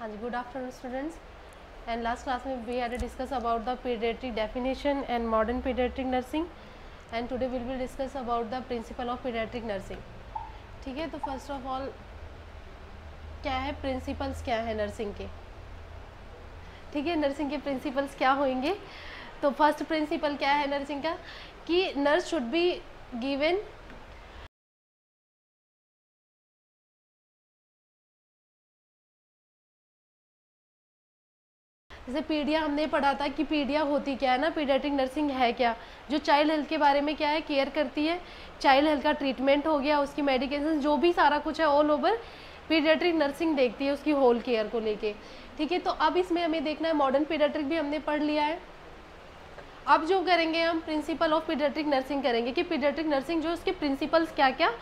हाँ जी, good afternoon students. And last class में we had discuss about the paediatric definition and modern paediatric nursing and today will be discuss about the principle of paediatric nursing. ठीक है, तो first of all क्या है, principles क्या है nursing के। ठीक है, नर्सिंग के प्रिंसिपल्स क्या होंगे। तो फर्स्ट प्रिंसिपल क्या है नर्सिंग का कि नर्स शुड बी गिवन जैसे पीडिया हमने पढ़ा था कि पीडिया होती क्या है ना, पीडियाट्रिक नर्सिंग है क्या, जो चाइल्ड हेल्थ के बारे में क्या है केयर करती है। चाइल्ड हेल्थ का ट्रीटमेंट हो गया, उसकी मेडिकेशन जो भी सारा कुछ है ऑल ओवर पीडियाट्रिक नर्सिंग देखती है उसकी होल केयर को लेके। ठीक है, तो अब इसमें हमें देखना है मॉडर्न पीडियाट्रिक भी हमने पढ़ लिया है। अब जो करेंगे हम प्रिंसिपल ऑफ पीडियाट्रिक नर्सिंग करेंगे कि पीडियाट्रिक नर्सिंग जो उसके प्रिंसिपल्स क्या क्या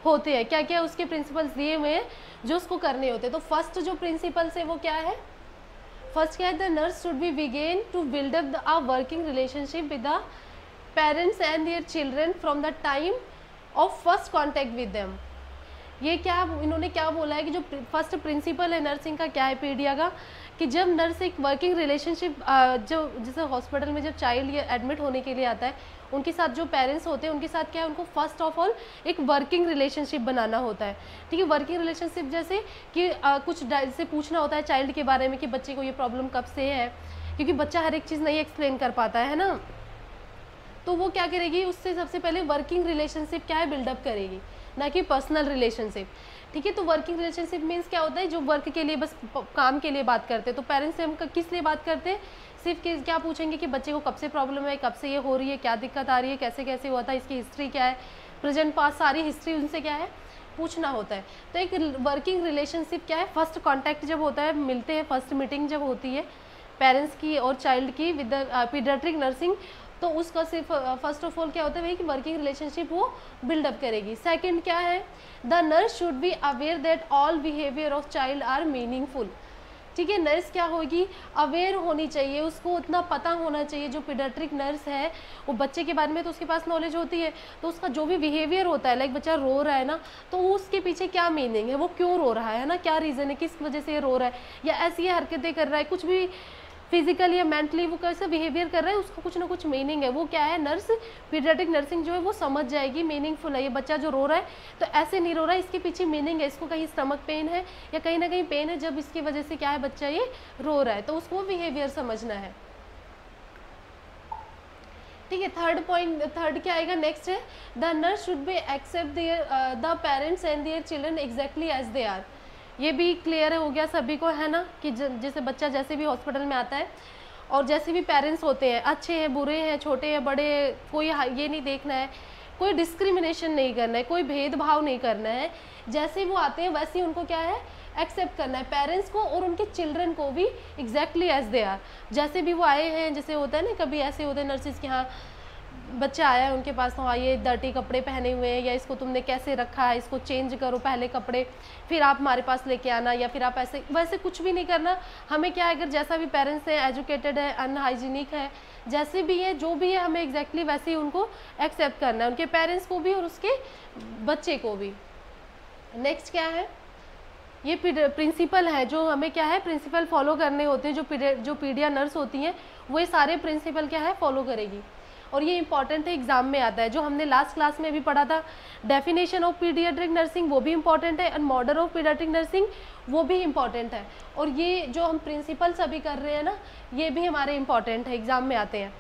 होते हैं, क्या क्या उसके प्रिंसिपल्स दिए हुए हैं जो उसको करने होते हैं। तो फर्स्ट जो प्रिंसिपल्स है वो क्या है, फर्स्ट क्या है, the nurse should be begin to build up a working relationship with the parents and their children from the time of first contact with them. ये क्या इन्होंने क्या बोला है कि जो फर्स्ट प्रिंसिपल है नर्सिंग का क्या है पीडिया का, कि जब नर्स एक वर्किंग रिलेशनशिप जो जैसे हॉस्पिटल में जब चाइल्ड ये एडमिट होने के लिए आता है उनके साथ जो पेरेंट्स होते हैं उनके साथ क्या है, उनको फर्स्ट ऑफ ऑल एक वर्किंग रिलेशनशिप बनाना होता है। ठीक है, वर्किंग रिलेशनशिप जैसे कि कुछ से पूछना होता है चाइल्ड के बारे में कि बच्चे को ये प्रॉब्लम कब से है, क्योंकि बच्चा हर एक चीज़ नहीं एक्सप्लेन कर पाता है ना, तो वो क्या करेगी, उससे सबसे पहले वर्किंग रिलेशनशिप क्या है बिल्डअप करेगी, ना कि पर्सनल रिलेशनशिप। ठीक है, तो वर्किंग रिलेशनशिप मीन्स क्या होता है, जो वर्क के लिए बस काम के लिए बात करते हैं। तो पेरेंट्स से हम किस लिए बात करते हैं, सिर्फ क्या पूछेंगे कि बच्चे को कब से प्रॉब्लम है, कब से ये हो रही है, क्या दिक्कत आ रही है, कैसे कैसे हुआ था, इसकी हिस्ट्री क्या है, प्रेजेंट पास्ट सारी हिस्ट्री उनसे क्या है पूछना होता है। तो एक वर्किंग रिलेशनशिप क्या है, फर्स्ट कॉन्टैक्ट जब होता है, मिलते हैं, फर्स्ट मीटिंग जब होती है पेरेंट्स की और चाइल्ड की विद द पीडियाट्रिक नर्सिंग, तो उसका सिर्फ फर्स्ट ऑफ ऑल क्या होता है वही कि वर्किंग रिलेशनशिप वो बिल्डअप करेगी। सेकंड क्या है, the nurse should be aware that all behaviour of child are meaningful. ठीक है, नर्स क्या होगी, अवेयर होनी चाहिए, उसको उतना पता होना चाहिए। जो पीडियाट्रिक नर्स है वो बच्चे के बारे में तो उसके पास नॉलेज होती है, तो उसका जो भी बिहेवियर होता है, लाइक बच्चा रो रहा है ना, तो उसके पीछे क्या मीनिंग है, वो क्यों रो रहा है ना, क्या रीज़न है, किस वजह से ये रो रहा है, या ऐसी हरकतें कर रहा है, कुछ भी फिजिकली या मेंटली वो कैसे बिहेवियर कर रहा है, उसका कुछ ना कुछ मीनिंग है। वो क्या है, नर्स पीडियाट्रिक नर्सिंग जो है वो समझ जाएगी, मीनिंगफुल है, ये बच्चा जो रो रहा है तो ऐसे नहीं रो रहा है, इसके पीछे मीनिंग है, इसको कहीं स्टमक पेन है या कहीं ना कहीं पेन है जब इसकी वजह से क्या है बच्चा ये रो रहा है, तो उसको बिहेवियर समझना है। ठीक है, थर्ड क्या आएगा, नेक्स्ट है the nurse should be accept their the parents and their children exactly as they are. ये भी क्लियर हो गया सभी को है ना, कि जैसे बच्चा जैसे भी हॉस्पिटल में आता है और जैसे भी पेरेंट्स होते हैं, अच्छे हैं, बुरे हैं, छोटे हैं, बड़े, कोई ये नहीं देखना है, कोई डिस्क्रिमिनेशन नहीं करना है, कोई भेदभाव नहीं करना है, जैसे वो आते हैं वैसे ही उनको क्या है एक्सेप्ट करना है, पेरेंट्स को और उनके चिल्ड्रन को भी एग्जैक्टली एज दे आर, जैसे भी वो आए हैं। जैसे होता है ना कभी ऐसे होते हैं नर्सिस के यहाँ बच्चा आया है उनके पास, तो हाँ ये डर्टी कपड़े पहने हुए हैं, या इसको तुमने कैसे रखा है, इसको चेंज करो पहले कपड़े, फिर आप हमारे पास लेके आना, या फिर आप ऐसे वैसे कुछ भी नहीं करना। हमें क्या है, अगर जैसा भी पेरेंट्स है, एजुकेटेड है, अनहाइजीनिक है, जैसे भी है, जो भी है, हमें एग्जैक्टली वैसे ही उनको एक्सेप्ट करना है, उनके पेरेंट्स को भी और उसके बच्चे को भी। नेक्स्ट क्या है, ये प्रिंसिपल है जो हमें क्या है प्रिंसिपल फॉलो करने होते हैं। जो पीडिया नर्स होती हैं वो ये सारे प्रिंसिपल क्या है फॉलो करेगी, और ये इंपॉर्टेंट है, एग्जाम में आता है। जो हमने लास्ट क्लास में भी पढ़ा था डेफिनेशन ऑफ पीडियाट्रिक नर्सिंग, वो भी इंपॉर्टेंट है, and model of paediatric nursing वो भी इंपॉर्टेंट है, और ये जो हम प्रिंसिपल्स अभी कर रहे हैं ना ये भी हमारे इंपॉर्टेंट है, एग्जाम में आते हैं।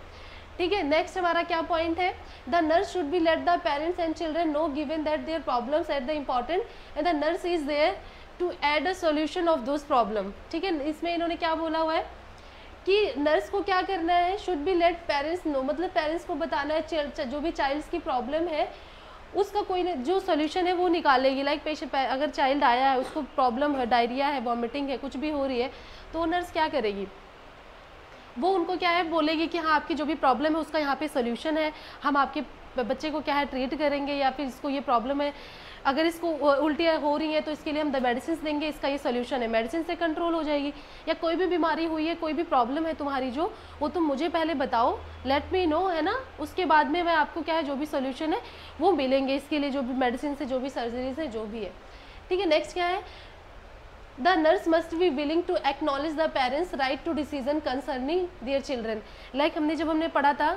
ठीक है, नेक्स्ट हमारा क्या पॉइंट है, the nurse should be let the parents and children know given that their problems at the important and the nurse is there to aid a solution of those problem. ठीक है, इसमें इन्होंने क्या बोला हुआ है कि नर्स को क्या करना है, should be let parents know, मतलब पेरेंट्स को बताना है जो भी चाइल्ड्स की प्रॉब्लम है उसका कोई जो सोल्यूशन है वो निकालेगी। लाइक पेशेंट अगर चाइल्ड आया है उसको प्रॉब्लम है, डायरिया है, वॉमिटिंग है, कुछ भी हो रही है, तो नर्स क्या करेगी, वो उनको क्या है बोलेगी कि हाँ आपकी जो भी प्रॉब्लम है उसका यहाँ पे सोल्यूशन है, हम आपके बच्चे को क्या है ट्रीट करेंगे, या फिर इसको ये प्रॉब्लम है, अगर इसको उल्टियाँ हो रही हैं तो इसके लिए हम मेडिसिन देंगे, इसका ये सोल्यूशन है, मेडिसिन से कंट्रोल हो जाएगी। या कोई भी बीमारी हुई है, कोई भी प्रॉब्लम है तुम्हारी जो, वो तुम मुझे पहले बताओ, लेट मी नो, है ना, उसके बाद में मैं आपको क्या है जो भी सोल्यूशन है वो मिलेंगे, इसके लिए जो भी मेडिसिन से, जो भी सर्जरीज है, जो भी है। ठीक है, नेक्स्ट क्या है, the nurse must be willing to acknowledge the parents right to decision concerning their children. Like हमने पढ़ा था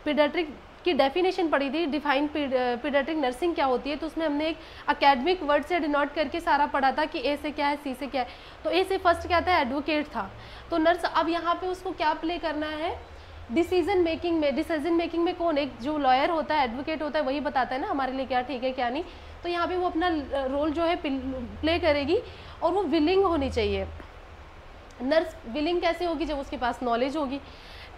पीडियाट्रिक की डेफिनेशन पढ़ी थी, डिफाइन पीडियाट्रिक नर्सिंग क्या होती है, तो उसमें हमने एक अकेडमिक वर्ड से डिनोट करके सारा पढ़ा था कि ए से क्या है, सी से क्या है। तो ए से फर्स्ट क्या था, एडवोकेट था। तो नर्स अब यहाँ पे उसको क्या प्ले करना है, डिसीजन मेकिंग में। डिसीजन मेकिंग में कौन, एक जो लॉयर होता है, एडवोकेट होता है, वही बताता है ना हमारे लिए क्या ठीक है क्या नहीं। तो यहाँ पे वो अपना रोल जो है प्ले करेगी और वो विलिंग होनी चाहिए। नर्स विलिंग कैसे होगी, जब उसके पास नॉलेज होगी,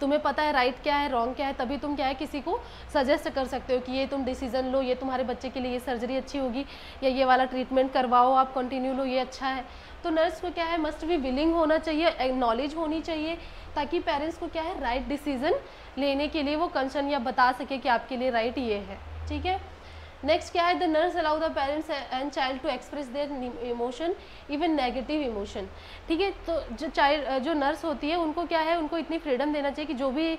तुम्हें पता है राइट क्या है रॉन्ग क्या है, तभी तुम क्या है किसी को सजेस्ट कर सकते हो कि ये तुम डिसीजन लो, ये तुम्हारे बच्चे के लिए ये सर्जरी अच्छी होगी, या ये वाला ट्रीटमेंट करवाओ आप, कंटिन्यू लो, ये अच्छा है। तो नर्स को क्या है, मस्ट बी विलिंग होना चाहिए, नॉलेज होनी चाहिए, ताकि पेरेंट्स को क्या है राइट डिसीजन लेने के लिए वो कंसर्न या बता सके कि आपके लिए राइट ये है। ठीक है, नेक्स्ट क्या है, the nurse allow the parents and child to express their emotion, even negative emotion. ठीक है, तो जो नर्स होती है उनको क्या है, उनको इतनी फ्रीडम देना चाहिए कि जो भी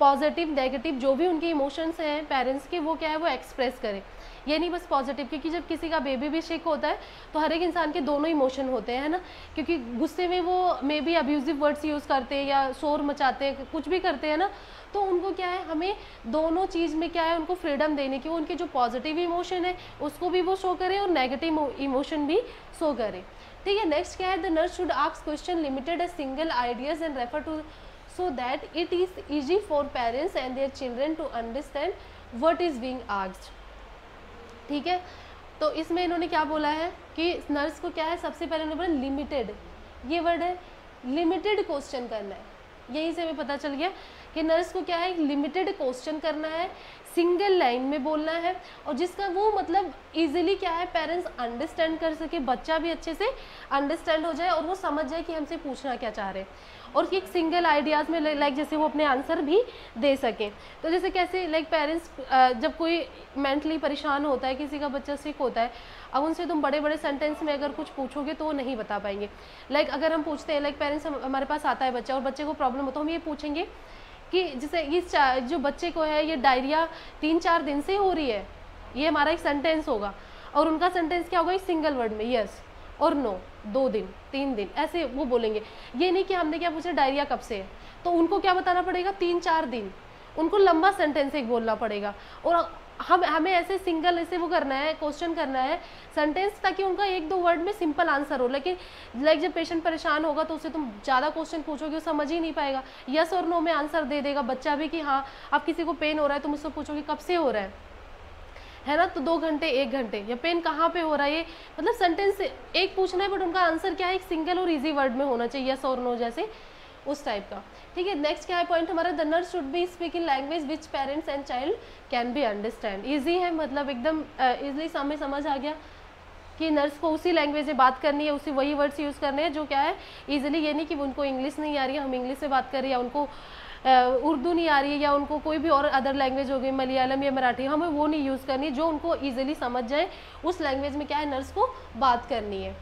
पॉजिटिव नेगेटिव जो भी उनके इमोशंस हैं पेरेंट्स के, वो क्या है वो एक्सप्रेस करें। ये नहीं बस पॉजिटिव, क्योंकि जब किसी का बेबी भी सिक होता है तो हर एक इंसान के दोनों इमोशन होते हैं, है ना, क्योंकि गुस्से में वो may be abusive words use करते हैं या शोर मचाते हैं, कुछ भी करते हैं ना, तो उनको क्या है हमें दोनों चीज़ में क्या है उनको फ्रीडम देने की, उनके जो पॉजिटिव इमोशन है उसको भी वो शो करें और नेगेटिव इमोशन भी शो करें। ठीक है, नेक्स्ट क्या है, the nurse should ask question limited as single ideas and refer to so that it is easy for parents and their children to understand what is being asked। ठीक है, तो इसमें इन्होंने क्या बोला है कि नर्स को क्या है, सबसे पहले उन्होंने बोला लिमिटेड, ये वर्ड है, लिमिटेड क्वेश्चन करना है। यहीं से हमें पता चल गया कि नर्स को क्या है, लिमिटेड क्वेश्चन करना है, सिंगल लाइन में बोलना है, और जिसका वो मतलब इजीली क्या है पेरेंट्स अंडरस्टैंड कर सके, बच्चा भी अच्छे से अंडरस्टैंड हो जाए और वो समझ जाए कि हमसे पूछना क्या चाह रहे हैं, और एक सिंगल आइडियाज़ में लाइक जैसे वो अपने आंसर भी दे सकें। तो जैसे कैसे लाइक पेरेंट्स जब कोई मेंटली परेशान होता है, किसी का बच्चा सिक होता है, अब उनसे तुम बड़े बड़े सेंटेंस में अगर कुछ पूछोगे तो वो नहीं बता पाएंगे। लाइक अगर हम पूछते हैं, लाइक पेरेंट्स हमारे पास आता है बच्चा और बच्चे को प्रॉब्लम हो, तो हम ये पूछेंगे कि जैसे इस जो बच्चे को है ये डायरिया 3-4 दिन से हो रही है, ये हमारा एक सेंटेंस होगा, और उनका सेंटेंस क्या होगा, एक सिंगल वर्ड में यस और नो, 2 दिन 3 दिन ऐसे वो बोलेंगे। ये नहीं कि हमने क्या पूछा डायरिया कब से है, तो उनको क्या बताना पड़ेगा 3-4 दिन, उनको लंबा सेंटेंस एक बोलना पड़ेगा, और हमें ऐसे सिंगल ऐसे वो करना है, क्वेश्चन करना है सेंटेंस, ताकि उनका 1-2 वर्ड में सिंपल आंसर हो। लेकिन लाइक जब पेशेंट परेशान होगा तो उसे तुम ज़्यादा क्वेश्चन पूछोगे वो समझ ही नहीं पाएगा, यस और नो में आंसर दे देगा बच्चा भी कि हाँ। अब किसी को पेन हो रहा है, तुम उससे पूछोगे कब से हो रहा है ना, तो 2 घंटे 1 घंटे, या पेन कहाँ पे हो रहा है, ये मतलब सेंटेंस एक पूछना है, बट उनका आंसर क्या है, एक सिंगल और इजी वर्ड में होना चाहिए, यस और नो जैसे उस टाइप का। ठीक है, नेक्स्ट क्या है पॉइंट हमारा, the nurse should B speak in language which parents and child can be understand. Easy है, मतलब एकदम ईजिली समझ आ गया कि नर्स को उसी लैंग्वेज में बात करनी है, उसी वही वर्ड्स यूज़ करने हैं जो क्या है ईजिली, ये नहीं कि उनको इंग्लिश नहीं आ रही है हम इंग्लिश से बात कर रहे हैं, या उनको उर्दू नहीं आ रही है, या उनको कोई भी और अदर लैंग्वेज हो गई मलयालम या मराठी, हमें वो नहीं यूज़ करनी है, जो उनको ईजिली समझ जाए उस लैंग्वेज में क्या है नर्स को बात करनी है।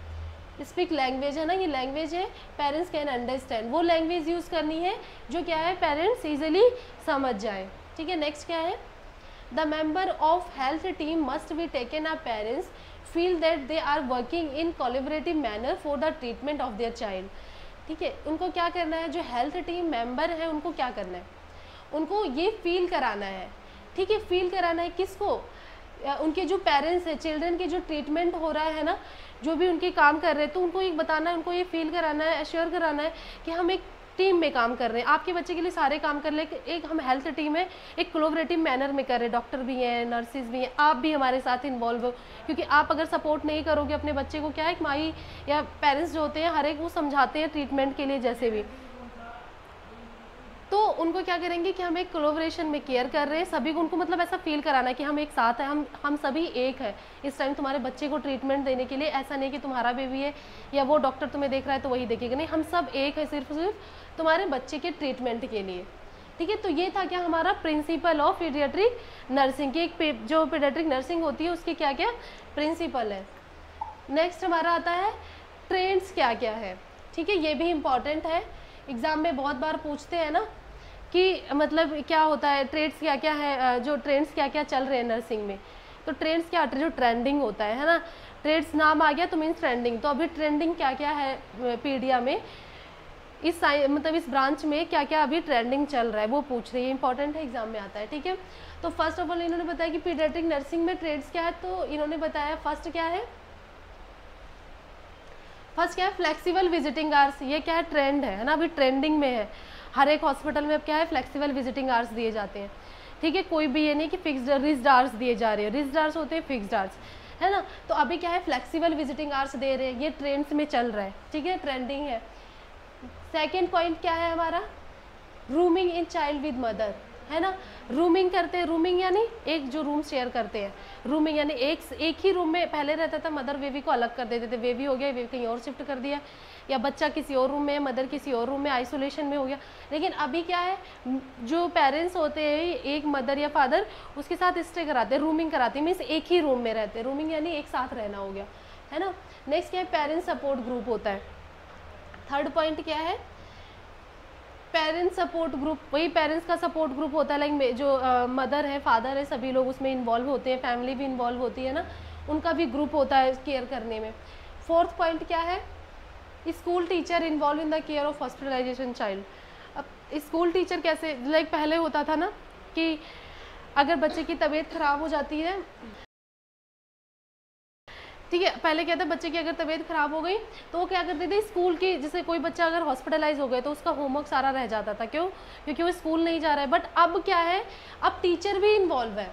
स्पीक लैंग्वेज है ना, ये लैंग्वेज है पेरेंट्स कैन अंडरस्टैंड, वो लैंग्वेज यूज़ करनी है जो क्या है पेरेंट्स ईजिली समझ जाए। ठीक है, नेक्स्ट क्या है, the member of health team must be taken a parents feel that they are working in collaborative manner for the treatment of their child. ठीक है, उनको क्या करना है, जो हेल्थ टीम मेंबर है उनको क्या करना है, उनको ये फील कराना है। ठीक है, फील कराना है किसको, उनके जो पेरेंट्स हैं, चिल्ड्रन के जो ट्रीटमेंट हो रहा है ना, जो भी उनके काम कर रहे हैं, तो उनको एक बताना है, उनको ये फील कराना है, एश्योर कराना है कि हम एक टीम में काम कर रहे हैं, आपके बच्चे के लिए सारे काम कर रहे हैं, एक हम हेल्थ टीम है, एक कोलैबोरेटिव मैनर में कर रहे हैं, डॉक्टर भी हैं, नर्सिस भी हैं, आप भी हमारे साथ इन्वॉल्व हो, क्योंकि आप अगर सपोर्ट नहीं करोगे अपने बच्चे को, क्या है माई या पेरेंट्स जो होते हैं हर एक वो समझाते हैं ट्रीटमेंट के लिए जैसे भी, तो उनको क्या करेंगे कि हम एक कोलैबोरेशन में केयर कर रहे हैं सभी को, उनको मतलब ऐसा फील कराना है कि हम एक साथ हैं, हम सभी एक है इस टाइम तुम्हारे बच्चे को ट्रीटमेंट देने के लिए। ऐसा नहीं कि तुम्हारा बेबी है या वो डॉक्टर तुम्हें देख रहा है तो वही देखेगा, नहीं, हम सब एक है सिर्फ तुम्हारे बच्चे के ट्रीटमेंट के लिए। ठीक है, तो ये था क्या हमारा प्रिंसिपल ऑफ पीडियाट्रिक नर्सिंग की, एक जो पीडियाट्रिक नर्सिंग होती है उसके क्या क्या प्रिंसिपल है। नेक्स्ट हमारा आता है ट्रेंड्स क्या क्या है। ठीक है, ये भी इम्पॉर्टेंट है, एग्जाम में बहुत बार पूछते हैं ना कि मतलब क्या होता है ट्रेड्स क्या क्या है, जो ट्रेंड्स क्या क्या चल रहे हैं नर्सिंग में, तो ट्रेंड्स क्या होता है, जो ट्रेंडिंग होता है ना, ट्रेड्स नाम आ गया तो मीन्स ट्रेंडिंग। तो अभी ट्रेंडिंग क्या क्या है पीडिया में, इस मतलब इस ब्रांच में क्या क्या अभी ट्रेंडिंग चल रहा है वो पूछ रही है, इंपॉर्टेंट है, एग्जाम में आता है, ठीक है। तो फर्स्ट ऑफ ऑल इन्होंने बताया कि पीडियाट्रिक नर्सिंग में ट्रेड्स क्या है, तो इन्होंने बताया फर्स्ट क्या है, फ्लेक्सिबल विजिटिंग आवर्स। ये क्या है, ट्रेंड है ना, अभी ट्रेंडिंग में है। हर एक हॉस्पिटल में अब क्या है, फ्लेक्सिबल विजिटिंग आवर्स दिए जाते हैं, ठीक है। कोई भी ये नहीं कि फिक्स्ड रिज्ड आवर्स दिए जा रहे हैं, रिज्ड आवर्स होते हैं फिक्स्ड आवर्स, है ना। तो अभी क्या है, फ्लेक्सिबल विजिटिंग आवर्स दे रहे हैं, ये ट्रेंड्स में चल रहा है, ठीक है, ट्रेंडिंग है। सेकेंड पॉइंट क्या है हमारा, rooming in child with mother, है ना। रूमिंग करते हैं, रूमिंग यानी एक जो रूम शेयर करते हैं, रूमिंग यानी एक ही रूम में पहले रहता था, मदर बेबी को अलग कर देते थे, बेबी हो गया, बेबी कहीं और शिफ्ट कर दिया, या बच्चा किसी और रूम में, मदर किसी और रूम में आइसोलेशन में हो गया। लेकिन अभी क्या है, जो पेरेंट्स होते हैं, एक मदर या फादर उसके साथ स्टे कराते हैं, रूमिंग कराते हैं, मीन्स एक ही रूम में रहते हैं, रूमिंग यानी एक साथ रहना हो गया, है ना। नेक्स्ट क्या है, पेरेंट्स सपोर्ट ग्रुप होता है। थर्ड पॉइंट क्या है, पेरेंट्स सपोर्ट ग्रुप, वही पेरेंट्स का सपोर्ट ग्रुप होता है, लाइक जो मदर है, फादर है, सभी लोग उसमें इन्वॉल्व होते हैं, फैमिली भी इन्वॉल्व होती है ना, उनका भी ग्रुप होता है केयर करने में। फोर्थ पॉइंट क्या है, school teacher involve in the care of hospitalisation child. अब स्कूल टीचर कैसे, लाइक पहले होता था ना कि अगर बच्चे की तबीयत खराब हो जाती है, ठीक है, पहले क्या था, बच्चे की अगर तबीयत खराब हो गई तो वो क्या करते थे, स्कूल की, जैसे कोई बच्चा अगर हॉस्पिटलाइज हो गया तो उसका होमवर्क सारा रह जाता था, क्यों, क्योंकि वो स्कूल नहीं जा रहा है। बट अब क्या है, अब टीचर भी इन्वॉल्व है,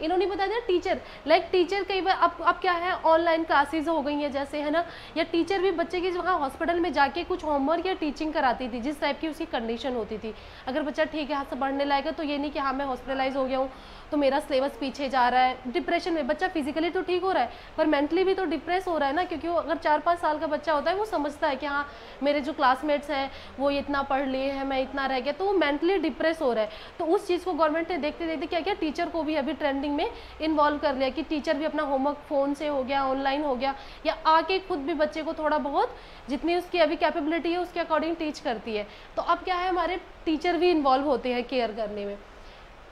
इन्होंने बता दिया टीचर, लाइक टीचर कई बार अब क्या है, ऑनलाइन क्लासेस हो गई हैं जैसे, है ना, या टीचर भी बच्चे की वहाँ हॉस्पिटल में जाके कुछ होमवर्क या टीचिंग कराती थी, जिस टाइप की उसकी कंडीशन होती थी। अगर बच्चा ठीक है, हाथ से पढ़ने लायक है, तो ये नहीं कि हाँ मैं हॉस्पिटलाइज हो गया हूँ तो मेरा सिलेबस पीछे जा रहा है, डिप्रेशन में, बच्चा फिजिकली तो ठीक हो रहा है पर मेंटली भी तो डिप्रेस हो रहा है ना, क्योंकि वो अगर 4-5 साल का बच्चा होता है, वो समझता है कि हाँ मेरे जो क्लासमेट्स हैं वो इतना पढ़ लिए हैं, मैं इतना रह गया, तो वो मेंटली डिप्रेस हो रहा है। तो उस चीज़ को गवर्नमेंट ने देखते देखते क्या किया, टीचर को भी अभी ट्रेंडिंग में इन्वॉल्व कर लिया, कि टीचर भी अपना होमवर्क फ़ोन से हो गया, ऑनलाइन हो गया, या आके खुद भी बच्चे को थोड़ा बहुत जितनी उसकी अभी कैपेबिलिटी है उसके अकॉर्डिंग टीच करती है। तो अब क्या है, हमारे टीचर भी इन्वॉल्व होते हैं केयर करने में,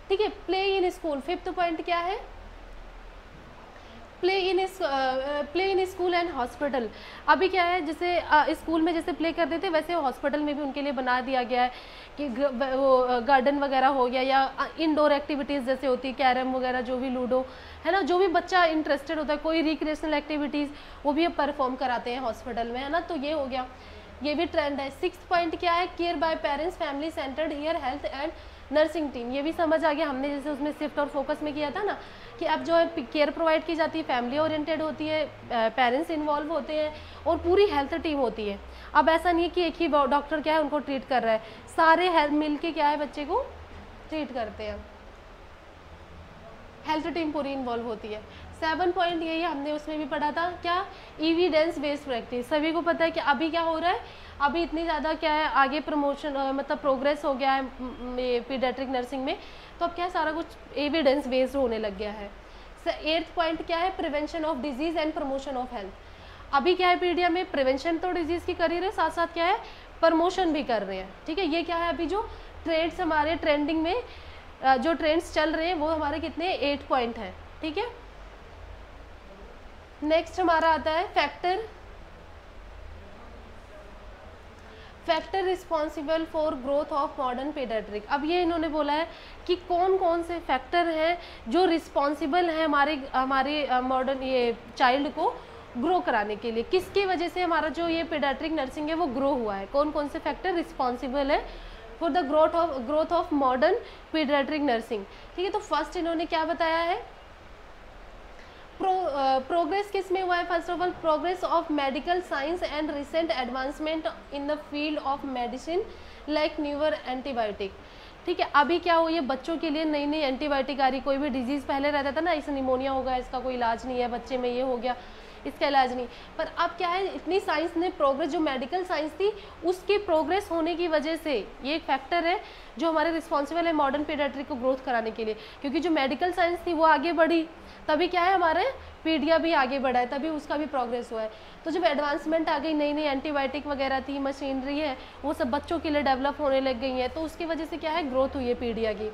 ठीक है। Play in school, fifth point क्या है, play in school and hospital. अभी क्या है, जैसे स्कूल में जैसे प्ले करते थे वैसे हॉस्पिटल में भी उनके लिए बना दिया गया है कि वो गार्डन वगैरह हो गया, या इंडोर एक्टिविटीज़ जैसे होती है, कैरम वगैरह, जो भी लूडो, है ना, जो भी बच्चा इंटरेस्टेड होता है, कोई रिक्रिएशनल एक्टिविटीज़ वो भी अब परफॉर्म कराते हैं हॉस्पिटल में, है ना। तो ये हो गया, ये भी ट्रेंड है। सिक्स्थ पॉइंट क्या है, care bye parents, family centred here health and nursing team. ये भी समझ आ गया, हमने जैसे उसमें शिफ्ट और फोकस में किया था ना, कि अब जो है केयर प्रोवाइड की जाती है, फैमिली ओरिएंटेड होती है, पेरेंट्स इन्वॉल्व होते हैं और पूरी हेल्थ टीम होती है। अब ऐसा नहीं है कि एक ही डॉक्टर क्या है उनको ट्रीट कर रहा है, सारे हेल्थ मिल के क्या है बच्चे को ट्रीट करते हैं, हेल्थ टीम पूरी इन्वॉल्व होती है। 7 पॉइंट यही हमने उसमें भी पढ़ा था, क्या, एविडेंस बेस्ड प्रैक्टिस। सभी को पता है कि अभी क्या हो रहा है, अभी इतनी ज़्यादा क्या है आगे प्रमोशन मतलब प्रोग्रेस हो गया है पीडियाट्रिक नर्सिंग में, तो अब क्या है सारा कुछ एविडेंस बेस्ड होने लग गया है। 8th पॉइंट क्या है, prevention of disease and promotion of health. अभी क्या है, पीडिया में प्रिवेंशन तो डिजीज़ की कर ही रहे, साथ साथ क्या है प्रमोशन भी कर रहे हैं, ठीक है। ये क्या है, अभी जो ट्रेंड्स हमारे ट्रेंडिंग में जो ट्रेंड्स चल रहे हैं वो हमारे कितने 8 पॉइंट हैं, ठीक है। नेक्स्ट हमारा आता है factor responsible for growth of modern paediatric. अब ये इन्होंने बोला है कि कौन कौन से फैक्टर हैं जो रिस्पॉन्सिबल हैं हमारे मॉडर्न ये चाइल्ड को ग्रो कराने के लिए, किसकी वजह से हमारा जो ये पीडियाट्रिक नर्सिंग है वो ग्रो हुआ है, कौन कौन से फैक्टर रिस्पॉन्सिबल है for the growth of modern paediatric nursing, ठीक है। तो फर्स्ट इन्होंने क्या बताया है, प्रोग्रेस किस में हुआ है, first of all progress of medical science and recent advancement in the field of medicine like newer antibiotic, ठीक है। अभी क्या हुई है, बच्चों के लिए नई नई एंटीबायोटिक आ रही, कोई भी डिजीज़ पहले रहता था ना, इसे निमोनिया होगा इसका कोई इलाज नहीं है, बच्चे में ये हो गया इसका इलाज नहीं, पर अब क्या है इतनी साइंस ने प्रोग्रेस, जो मेडिकल साइंस थी उसकी प्रोग्रेस होने की वजह से ये एक फैक्टर है जो हमारे रिस्पॉन्सिबल है मॉडर्न पीडियाट्रिक को ग्रोथ कराने के लिए, क्योंकि जो मेडिकल साइंस थी वो आगे बढ़ी, तभी क्या है हमारे पीडिया भी आगे बढ़ा है, तभी उसका भी प्रोग्रेस हुआ है। तो जब एडवांसमेंट आ गई, नई नई एंटीबायोटिक वगैरह थी, मशीनरी है, वो सब बच्चों के लिए डेवलप होने लग गई है, तो उसकी वजह से क्या है ग्रोथ हुई है पीडिया की।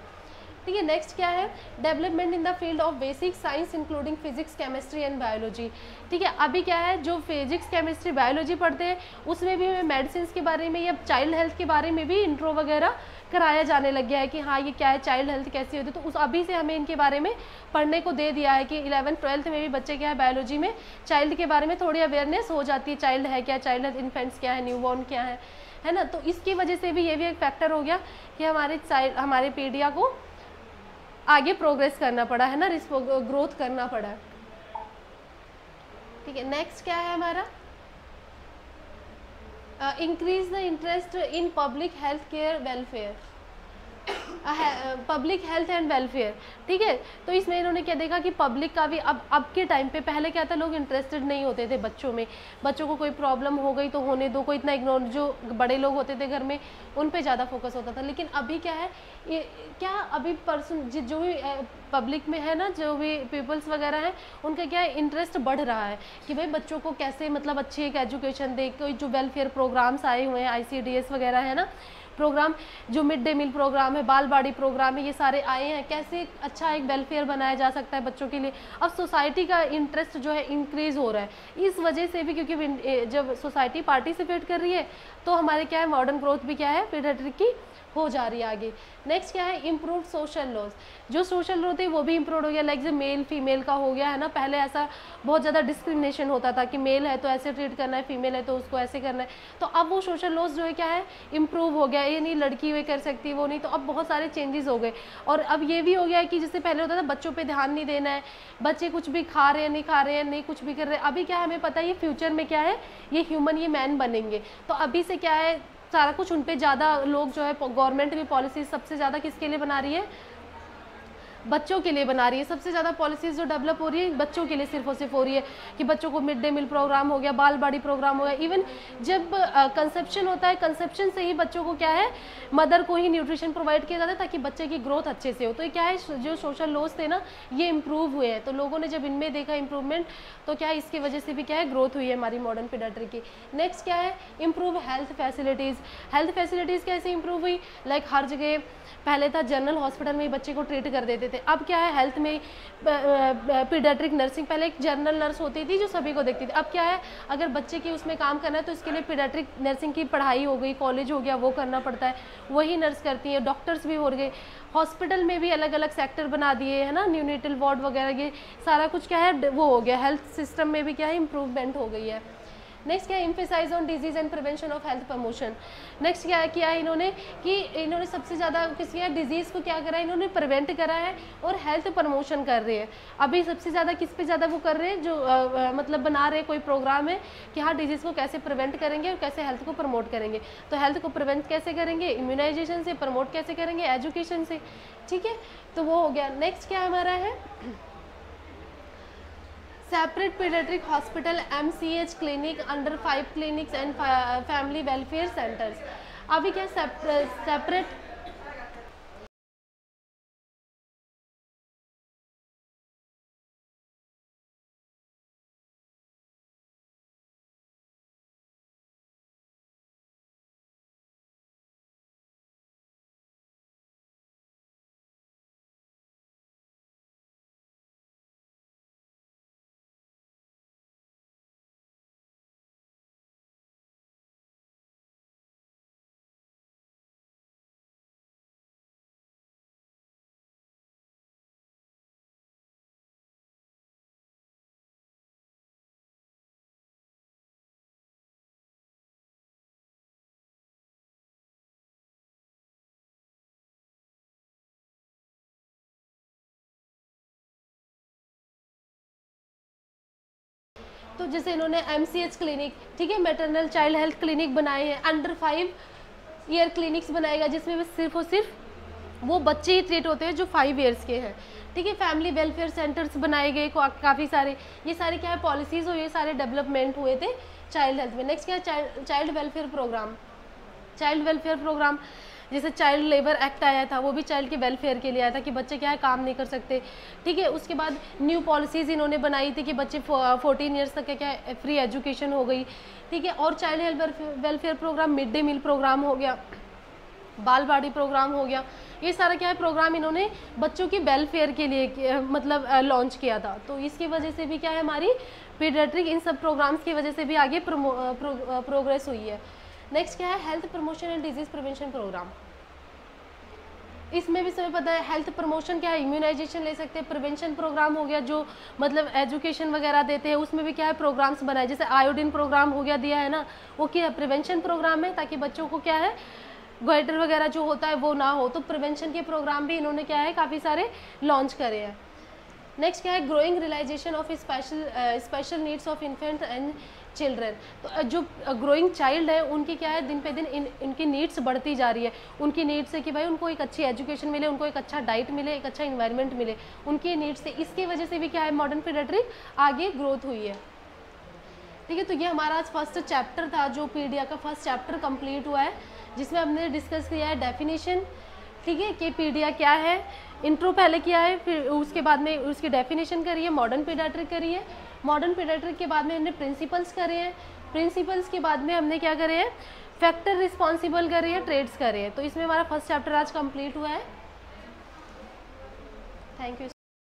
ठीक है। नेक्स्ट क्या है, development in the field of basic science including physics, chemistry and biology. ठीक है, अभी क्या है, जो फिजिक्स केमिस्ट्री बायोलॉजी पढ़ते हैं उसमें भी हमें मेडिसिन के बारे में या चाइल्ड हेल्थ के बारे में भी इंट्रो वगैरह कराया जाने लग गया है कि हाँ ये क्या है, चाइल्ड हेल्थ कैसी होती है, तो उस अभी से हमें इनके बारे में पढ़ने को दे दिया है कि 11th-12th में भी बच्चे क्या है बायोलॉजी में चाइल्ड के बारे में थोड़ी अवेयरनेस हो जाती है, चाइल्ड है क्या, चाइल्ड हेल्थ, इन्फेंट्स क्या है, न्यूबॉर्न क्या है ना। तो इसकी वजह से भी ये भी एक फैक्टर हो गया कि हमारे पीडिया को आगे प्रोग्रेस करना पड़ा है ना, ग्रोथ करना पड़ा। ठीक है, नेक्स्ट क्या है हमारा, increase the interest in public health care welfare, public health and welfare. ठीक है, तो इसमें इन्होंने क्या देखा कि पब्लिक का भी अब के टाइम पे, पहले क्या था लोग इंटरेस्टेड नहीं होते थे बच्चों में, बच्चों को कोई प्रॉब्लम हो गई तो होने दो, कोई इतना इग्नोर, जो बड़े लोग होते थे घर में उन पे ज़्यादा फोकस होता था। लेकिन अभी क्या है, ये क्या अभी पर्सन जो भी पब्लिक में है ना, जो भी पीपल्स वगैरह हैं, उनका क्या है इंटरेस्ट बढ़ रहा है कि भाई बच्चों को कैसे मतलब अच्छी एक एजुकेशन दे। कोई जो वेलफेयर प्रोग्राम्स आए हुए हैं, ICDS वगैरह है ना प्रोग्राम, जो मिड डे मील प्रोग्राम है, बाल बाड़ी प्रोग्राम है, ये सारे आए हैं, कैसे अच्छा एक वेलफेयर बनाया जा सकता है बच्चों के लिए। अब सोसाइटी का इंटरेस्ट जो है इंक्रीज़ हो रहा है इस वजह से भी, क्योंकि जब सोसाइटी पार्टिसिपेट कर रही है तो हमारे क्या है मॉडर्न ग्रोथ भी क्या है पीडियाट्रिक की हो जा रही है आगे। नेक्स्ट क्या है, इम्प्रूव सोशल लॉज, जो सोशल लॉ थे वो भी इम्प्रूव हो गया, लाइक जो मेल फीमेल का हो गया है ना। पहले ऐसा बहुत ज़्यादा डिस्क्रिमिनेशन होता था कि मेल है तो ऐसे ट्रीट करना है, फीमेल है तो उसको ऐसे करना है। तो अब वो सोशल लॉज जो है क्या है इम्प्रूव हो गया, ये नहीं लड़की वे कर सकती वो नहीं, तो अब बहुत सारे चेंजेस हो गए। और अब ये भी हो गया है कि जैसे पहले होता था बच्चों पर ध्यान नहीं देना है, बच्चे कुछ भी खा रहे हैं नहीं खा रहे हैं, नहीं कुछ भी कर रहे हैं। अभी क्या है हमें पता है ये फ्यूचर में क्या है, ये ह्यूमन, ये मैन बनेंगे, तो अभी से क्या है सारा कुछ उन पे ज़्यादा लोग जो है, गवर्नमेंट भी पॉलिसी सबसे ज़्यादा किसके लिए बना रही है, बच्चों के लिए बना रही है। सबसे ज़्यादा पॉलिसीज़ जो डेवलप हो रही है बच्चों के लिए सिर्फ और सिर्फ हो रही है कि बच्चों को मिड डे मील प्रोग्राम हो गया, बाल बाड़ी प्रोग्राम हो गया। इवन जब कंसेप्शन होता है, कंसेप्शन से ही बच्चों को क्या है मदर को ही न्यूट्रिशन प्रोवाइड किया जाता है ताकि बच्चे की ग्रोथ अच्छे से हो। तो ये क्या है जो सोशल लॉज थे ना ये इम्प्रूव हुए हैं, तो लोगों ने जब इनमें देखा इम्प्रूवमेंट तो क्या है इसकी वजह से भी क्या है ग्रोथ हुई है हमारी मॉडर्न पीडियाट्रिक की। नेक्स्ट क्या है, improve health facilities. Health facilities कैसे इम्प्रूव हुई, लाइक हर जगह पहले था जनरल हॉस्पिटल में ही बच्चे को ट्रीट कर देते थे, अब क्या है हेल्थ में पीडियाट्रिक नर्सिंग, पहले एक जनरल नर्स होती थी जो सभी को देखती थी, अब क्या है अगर बच्चे की उसमें काम करना है तो इसके लिए पीडियाट्रिक नर्सिंग की पढ़ाई हो गई, कॉलेज हो गया, वो करना पड़ता है, वही नर्स करती है। डॉक्टर्स भी हो गए, हॉस्पिटल में भी अलग अलग सेक्टर बना दिए है ना, न्यूनेटल वार्ड वगैरह, ये सारा कुछ क्या है वो हो गया, हेल्थ सिस्टम में भी क्या है इम्प्रूवमेंट हो गई है। नेक्स्ट क्या है, emphasise on disease and prevention of health promotion. Next क्या है किया है इन्होंने कि इन्होंने सबसे ज़्यादा किसी डिजीज़ को क्या करा है, इन्होंने प्रिवेंट करा है और हेल्थ प्रमोशन कर रहे हैं। अभी सबसे ज़्यादा किस पे ज़्यादा वो कर रहे हैं, जो मतलब बना रहे कोई प्रोग्राम है कि हाँ डिजीज़ को कैसे प्रिवेंट करेंगे और कैसे हेल्थ को प्रमोट करेंगे। तो हेल्थ को प्रिवेंट कैसे करेंगे, इम्यूनाइजेशन से, प्रमोट कैसे करेंगे एजुकेशन से, ठीक है, तो वो हो गया। नेक्स्ट क्या हमारा है, separate paediatric hospital MCH clinic under 5 clinics and family welfare centres. अभी क्या सेपरेट तो जैसे इन्होंने MCH क्लिनिक, ठीक है, मैटरनल चाइल्ड हेल्थ क्लिनिक बनाए हैं, अंडर 5 ईयर क्लिनिक्स बनाएगा जिसमें सिर्फ और सिर्फ वो बच्चे ही ट्रीट होते हैं जो 5 ईयर्स के हैं, ठीक है। फैमिली वेलफेयर सेंटर्स बनाए गए काफ़ी सारे, ये सारे क्या है पॉलिसीज़ और ये सारे डेवलपमेंट हुए थे चाइल्ड हेल्थ में। नेक्स्ट क्या है, child welfare programme. Child welfare programme जैसे चाइल्ड लेबर एक्ट आया था वो भी चाइल्ड के वेलफेयर के लिए आया था कि बच्चे क्या है काम नहीं कर सकते, ठीक है। उसके बाद न्यू पॉलिसीज़ इन्होंने बनाई थी कि बच्चे 14 ईयर्स तक क्या है फ्री एजुकेशन हो गई, ठीक है। और child welfare programme, mid day meal programme हो गया, बाल बाड़ी प्रोग्राम हो गया, ये सारा क्या है प्रोग्राम इन्होंने बच्चों की वेलफेयर के लिए मतलब लॉन्च किया था। तो इसकी वजह से भी क्या है हमारी पीडियाट्रिक इन सब प्रोग्राम्स की वजह से भी आगे प्रोग्रेस हुई है। नेक्स्ट क्या है health promotion and disease prevention programme. इसमें भी समय पता है हेल्थ प्रमोशन क्या है, इम्यूनाइजेशन ले सकते हैं, प्रिवेंशन प्रोग्राम हो गया जो मतलब एजुकेशन वगैरह देते हैं, उसमें भी क्या है प्रोग्राम्स बनाए, जैसे आयोडीन प्रोग्राम हो गया दिया है ना, वो क्या है प्रिवेंशन प्रोग्राम है ताकि बच्चों को क्या है गोइटर वगैरह जो होता है वो ना हो। तो प्रिवेंशन के प्रोग्राम भी इन्होंने क्या है काफ़ी सारे लॉन्च करे हैं। नेक्स्ट क्या है growing realisation of special needs of infant and children. तो जो ग्रोइंग चाइल्ड है उनकी क्या है दिन पे दिन इनकी नीड्स बढ़ती जा रही है। उनकी नीड्स है कि भाई उनको एक अच्छी एजुकेशन मिले, उनको एक अच्छा डाइट मिले, एक अच्छा इन्वायरमेंट मिले, उनकी नीड्स से इसकी वजह से भी क्या है मॉडर्न पीडियाट्रिक आगे ग्रोथ हुई है। ठीक है, तो ये हमारा आज फर्स्ट चैप्टर था जो पीडिया का फर्स्ट चैप्टर कंप्लीट हुआ है, जिसमें हमने डिस्कस किया है डेफिनेशन, ठीक है कि पीडिया क्या है, इंट्रो पहले किया है, फिर उसके बाद में उसकी डेफिनेशन करी है, मॉडर्न पीडियाट्रिक करी है, मॉडर्न पीडियाट्रिक के बाद में हमने प्रिंसिपल्स करे हैं, प्रिंसिपल्स के बाद में हमने क्या करे हैं फैक्टर रिस्पॉन्सिबल करे हैं, ट्रेड्स करे हैं। तो इसमें हमारा फर्स्ट चैप्टर आज कंप्लीट हुआ है। Thank you.